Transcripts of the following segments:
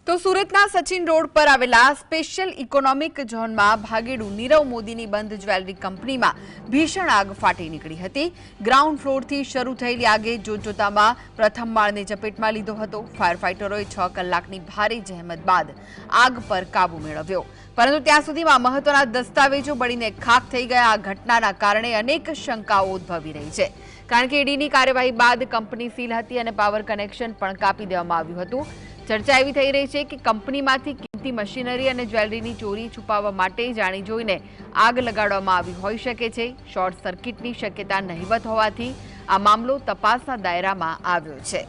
તો સુરતના સચિન રોડ પર આવેલા સ્પેશિયલ ઇકોનોમિક ઝોનમાં ભાગેડુ નીરવ મોદીની બંધ જ્વેલરી કંપનીમાં ભીષણ આગ ફાટી નીકળી હતી। ગ્રાઉન્ડ ફ્લોરથી શરૂ થયેલી આગે જોતજોતામાં પ્રથમ માળને ઝપેટમાં લીધો હતો। ફાયર ફાઇટરોએ 6 કલાકની ભારે જહેમત બાદ આગ પર કાબુ મેળવ્યો, પરંતુ ત્યાં સુધીમાં મહત્વના દસ્તાવેજો બળીને ખાખ થઈ ગયા। આ ઘટનાના કારણે અનેક શંકાઓ ઉદ્ભવી રહી છે, કારણ કે ઈડીની કાર્યવાહી બાદ કંપની સીલ હતી અને પાવર કનેક્શન પણ કાપી દેવામાં આવ્યું હતું। ચર્ચા એવી થઈ રહી છે કે કંપનીમાંથી કિંમતી મશીનરી અને જ્વેલરીની ચોરી છુપાવવા માટે જાણી જોઈને આગ લગાડવામાં આવી હોઈ શકે છે। શોર્ટ સર્કિટની શક્યતા નહિવત હોવાથી આ મામલો તપાસના દાયરામાં આવ્યો છે।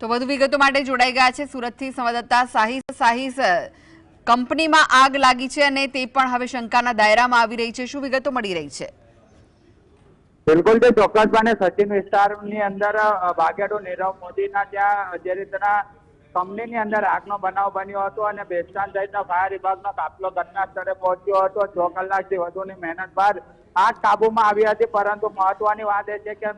તો વધુ વિગતો માટે જોડાઈ ગયા છે સુરતથી સંવાદદાતા સાહિસ। કંપનીમાં આગ લાગી છે અને તે પણ હવે શંકાના દાયરામાં આવી રહી છે, શું વિગતો મળી રહી છે? બિલકુલ તે ચોક્કસપણે સચિન વિસ્તારની અંદર ભાગેડુ નીરવ મોદીના ત્યાં જે રીતના કંપનીની અંદર આગનો બનાવ બન્યો હતો અને બેસ્તાન સહિતના ફાયર વિભાગનો કાફલો ઘટના સ્થળે પહોંચ્યો હતો। 6 કલાકથી વધુની મહેનત બાદ આગ કાબુમાં આવી હતી, પરંતુ મહત્વની વાત એ છે કે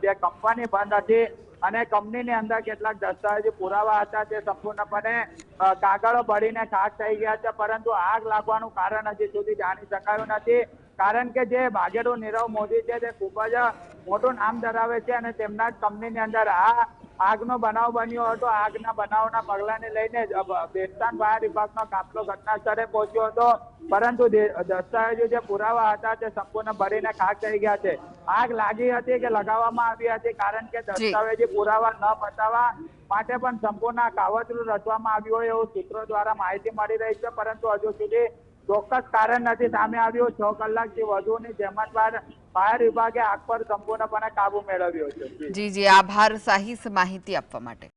જે કંપની બંધ હતી અને કંપનીની અંદર કેટલાક દસ્તાવેજી પુરાવા હતા તે સંપૂર્ણપણે કાગળો બળીને ખાખ થઈ ગયા છે, પરંતુ આગ લાગવાનું કારણ હજી સુધી જાણી શકાયું નથી। કારણ કે જે ભાગેડુ નીરવ મોદી છે તે ખૂબ જ મોટું નામ ધરાવે છે અને તેમના જ કંપનીની અંદર આ આગનો બનાવ બન્યો હતો। આગના બનાવના પગલાને લઈને બેસ્તાન ફાયર વિભાગનો કાફલો ઘટના સ્થળે પહોંચ્યો હતો, પરંતુ દસ્તાવેજો જે પુરાવા હતા તે સંપૂર્ણ બળીને ખાખ થઈ ગયા છે। આગ લાગી હતી કે લગાવવામાં આવી હતી, કારણ કે દસ્તાવેજી પુરાવા ન બતાવવા માટે પણ સંપૂર્ણ કાવતરું રચવામાં આવ્યું હોય એવું સૂત્રો દ્વારા માહિતી મળી રહી છે, પરંતુ હજુ સુધી ચોક્કસ કારણ નથી સામે આવ્યું। 6 કલાકથી વધુની જહેમત બાદ ફાયર વિભાગે આગ પર સંપૂર્ણપણે કાબુ મેળવ્યો છે। જી, આભાર સાહિસ માહિતી આપવા માટે।